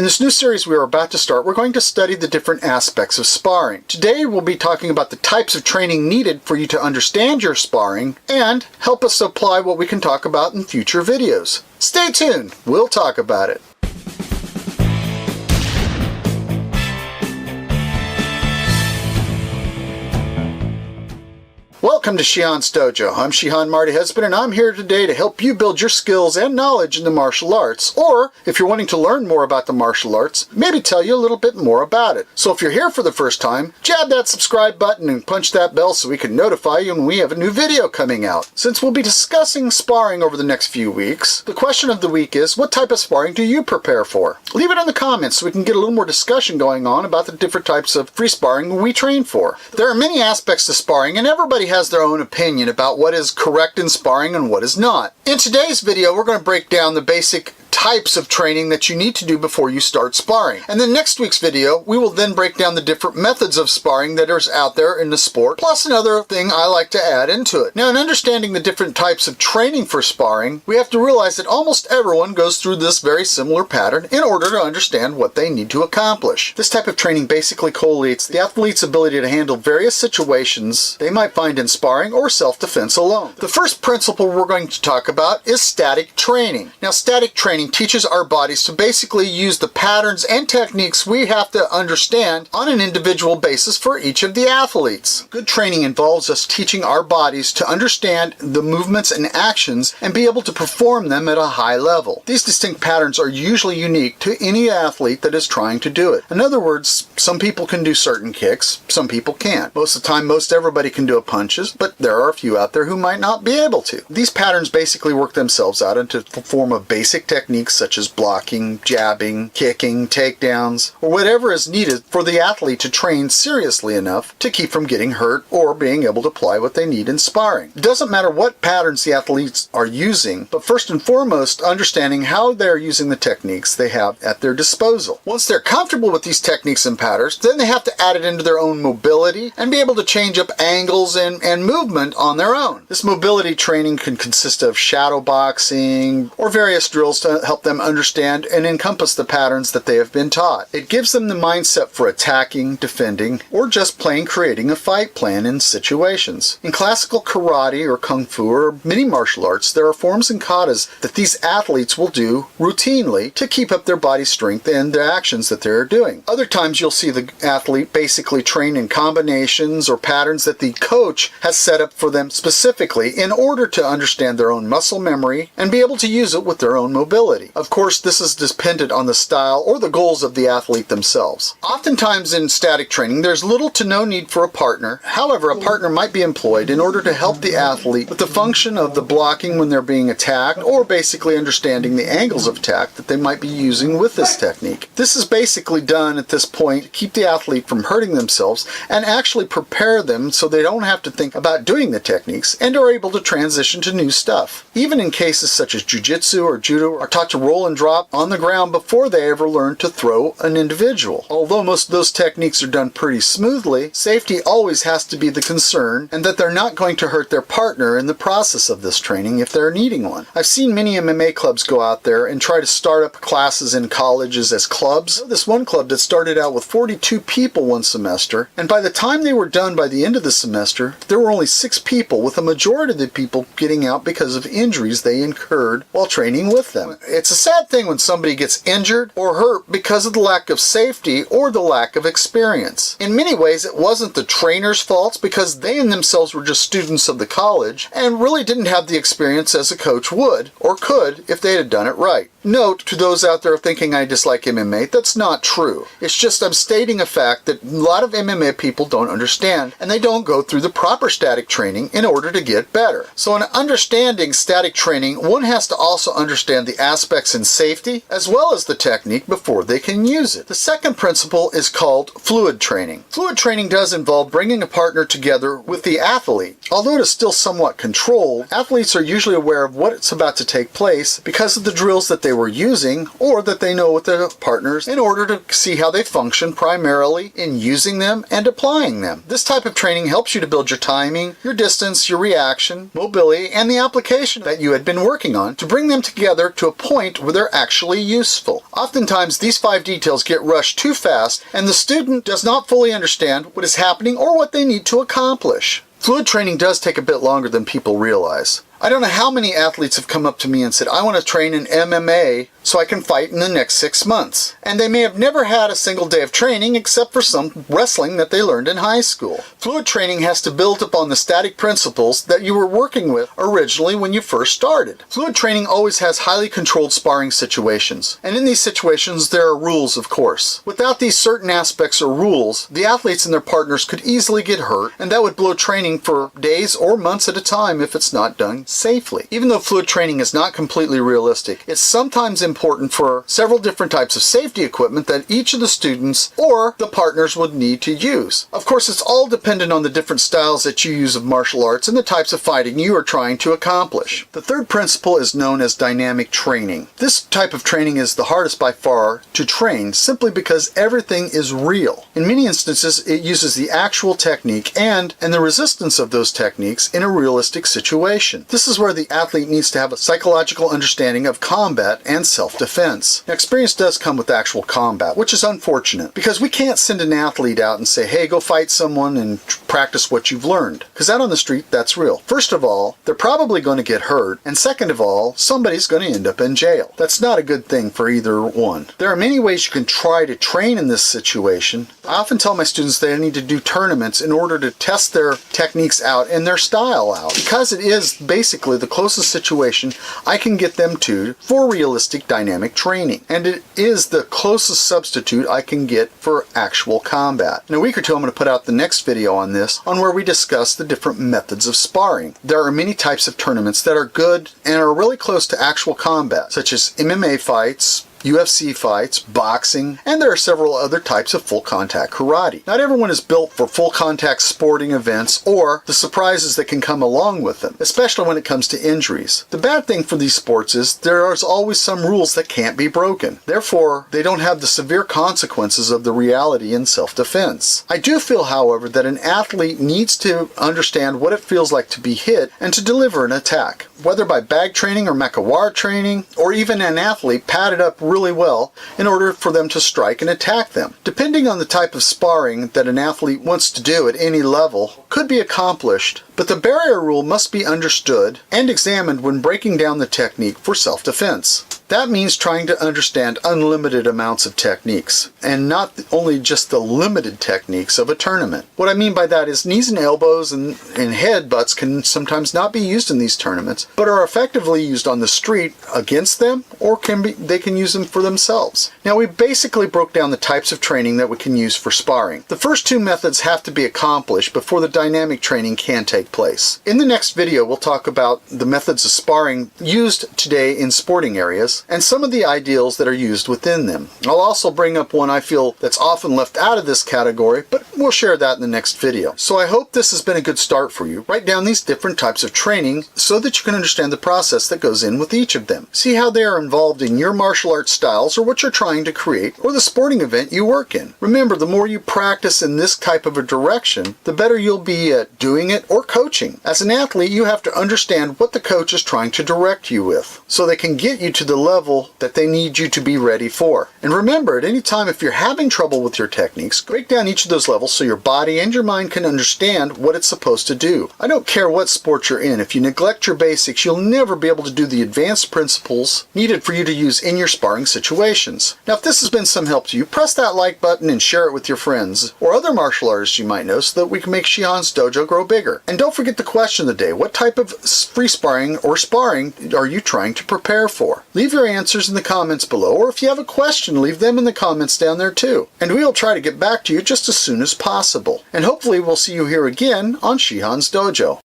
In this new series we are about to start, we're going to study the different aspects of sparring. Today we'll be talking about the types of training needed for you to understand your sparring and help us apply what we can talk about in future videos. Stay tuned, we'll talk about it. Welcome to Shihan's Dojo. I'm Shihan Marty Husband, and I'm here today to help you build your skills and knowledge in the martial arts, or if you're wanting to learn more about the martial arts, maybe tell you a little bit more about it. So if you're here for the first time, jab that subscribe button and punch that bell so we can notify you when we have a new video coming out. Since we'll be discussing sparring over the next few weeks, the question of the week is, what type of sparring do you prepare for? Leave it in the comments so we can get a little more discussion going on about the different types of free sparring we train for. There are many aspects to sparring, and everybody has their own opinion about what is correct in sparring and what is not. In today's video, we're going to break down the basic types of training that you need to do before you start sparring. And then next week's video, we will then break down the different methods of sparring that are out there in the sport, plus another thing I like to add into it. Now, in understanding the different types of training for sparring, we have to realize that almost everyone goes through this very similar pattern in order to understand what they need to accomplish. This type of training basically collates the athlete's ability to handle various situations they might find in sparring or self-defense alone. The first principle we're going to talk about is static training. Now, static training teaches our bodies to basically use the patterns and techniques we have to understand on an individual basis for each of the athletes. Good training involves us teaching our bodies to understand the movements and actions and be able to perform them at a high level. These distinct patterns are usually unique to any athlete that is trying to do it. In other words, some people can do certain kicks, some people can't. Most of the time, most everybody can do punches, but there are a few out there who might not be able to. These patterns basically work themselves out into the form of basic techniques such as blocking, jabbing, kicking, takedowns, or whatever is needed for the athlete to train seriously enough to keep from getting hurt or being able to apply what they need in sparring. It doesn't matter what patterns the athletes are using, but first and foremost, understanding how they're using the techniques they have at their disposal. Once they're comfortable with these techniques and patterns, then they have to add it into their own mobility and be able to change up angles and movement on their own. This mobility training can consist of shadow boxing or various drills to help them understand and encompass the patterns that they have been taught. It gives them the mindset for attacking, defending, or just plain creating a fight plan in situations. In classical karate or kung fu or many martial arts, there are forms and katas that these athletes will do routinely to keep up their body strength and the actions that they're doing. Other times you'll see the athlete basically train in combinations or patterns that the coach has set up for them specifically in order to understand their own muscle memory and be able to use it with their own mobility. Of course, this is dependent on the style or the goals of the athlete themselves. Oftentimes in static training, there's little to no need for a partner. However, a partner might be employed in order to help the athlete with the function of the blocking when they're being attacked, or basically understanding the angles of attack that they might be using with this technique. This is basically done at this point to keep the athlete from hurting themselves and actually prepare them so they don't have to think about doing the techniques and are able to transition to new stuff. Even in cases such as jujitsu or judo are taught to roll and drop on the ground before they ever learn to throw an individual. Although most of those techniques are done pretty smoothly, safety always has to be the concern, and that they're not going to hurt their partner in the process of this training if they're needing one. I've seen many MMA clubs go out there and try to start up classes in colleges as clubs. This one club that started out with 42 people one semester, and by the time they were done by the end of the semester, there were only 6 people, with a majority of the people getting out because of injuries they incurred while training with them. It's a sad thing when somebody gets injured or hurt because of the lack of safety or the lack of experience. In many ways, it wasn't the trainer's fault because they in themselves were just students of the college and really didn't have the experience as a coach would or could if they had done it right. Note to those out there thinking I dislike MMA, that's not true. It's just I'm stating a fact that a lot of MMA people don't understand, and they don't go through the proper static training in order to get better. So in understanding static training, one has to also understand the aspects in safety as well as the technique before they can use it. The second principle is called fluid training. Fluid training does involve bringing a partner together with the athlete. Although it is still somewhat controlled, athletes are usually aware of what's about to take place because of the drills that they were using, or that they know with their partners in order to see how they function primarily in using them and applying them. This type of training helps you to build your timing, your distance, your reaction, mobility, and the application that you had been working on to bring them together to a point where they're actually useful. Oftentimes, these 5 details get rushed too fast, and the student does not fully understand what is happening or what they need to accomplish. Fluid training does take a bit longer than people realize. I don't know how many athletes have come up to me and said, I want to train in MMA so I can fight in the next 6 months. And they may have never had a single day of training except for some wrestling that they learned in high school. Fluid training has to build upon the static principles that you were working with originally when you first started. Fluid training always has highly controlled sparring situations. And in these situations, there are rules, of course. Without these certain aspects or rules, the athletes and their partners could easily get hurt, and that would blow training for days or months at a time if it's not done safely. Even though fluid training is not completely realistic, it's sometimes important for several different types of safety equipment that each of the students or the partners would need to use. Of course, it's all dependent on the different styles that you use of martial arts and the types of fighting you are trying to accomplish. The third principle is known as dynamic training. This type of training is the hardest by far to train simply because everything is real. In many instances, it uses the actual technique and the resistance of those techniques in a realistic situation. This is where the athlete needs to have a psychological understanding of combat and self-defense. Now, experience does come with actual combat, which is unfortunate because we can't send an athlete out and say, hey, go fight someone and practice what you've learned. Because out on the street, that's real. First of all, they're probably going to get hurt, and second of all, somebody's going to end up in jail. That's not a good thing for either one. There are many ways you can try to train in this situation. I often tell my students they need to do tournaments in order to test their techniques out and their style out, because it is basically the closest situation I can get them to for realistic dynamic training, and it is the closest substitute I can get for actual combat. In a week or two, I'm going to put out the next video on this, on where we discuss the different methods of sparring. There are many types of tournaments that are good and are really close to actual combat, such as MMA fights, UFC fights, boxing, and there are several other types of full contact karate. Not everyone is built for full contact sporting events or the surprises that can come along with them, especially when it comes to injuries. The bad thing for these sports is there is always some rules that can't be broken. Therefore, they don't have the severe consequences of the reality in self-defense. I do feel, however, that an athlete needs to understand what it feels like to be hit and to deliver an attack, whether by bag training or Makawar training, or even an athlete padded up really well in order for them to strike and attack them. Depending on the type of sparring that an athlete wants to do at any level could be accomplished, but the barrier rule must be understood and examined when breaking down the technique for self-defense. That means trying to understand unlimited amounts of techniques, and not only just the limited techniques of a tournament. What I mean by that is knees and elbows and headbutts can sometimes not be used in these tournaments, but are effectively used on the street against them, or they can use them for themselves. Now, we basically broke down the types of training that we can use for sparring. The first 2 methods have to be accomplished before the dynamic training can take place. In the next video, we'll talk about the methods of sparring used today in sporting areas, and some of the ideals that are used within them. I'll also bring up one I feel that's often left out of this category, but we'll share that in the next video. So I hope this has been a good start for you. Write down these different types of training so that you can understand the process that goes in with each of them. See how they are involved in your martial arts styles or what you're trying to create or the sporting event you work in. Remember, the more you practice in this type of a direction, the better you'll be at doing it or coaching. As an athlete, you have to understand what the coach is trying to direct you with so they can get you to the level that they need you to be ready for. And remember, at any time, if you're having trouble with your techniques, break down each of those levels so your body and your mind can understand what it's supposed to do. I don't care what sport you're in. If you neglect your basics, you'll never be able to do the advanced principles needed for you to use in your sparring situations. Now, if this has been some help to you, press that like button and share it with your friends or other martial artists you might know so that we can make Shihan's Dojo grow bigger. And don't forget the question of the day. What type of free sparring or sparring are you trying to prepare for? Leave your answers in the comments below, or if you have a question, leave them in the comments down there too. And we'll try to get back to you just as soon as possible. And hopefully we'll see you here again on Shihan's Dojo.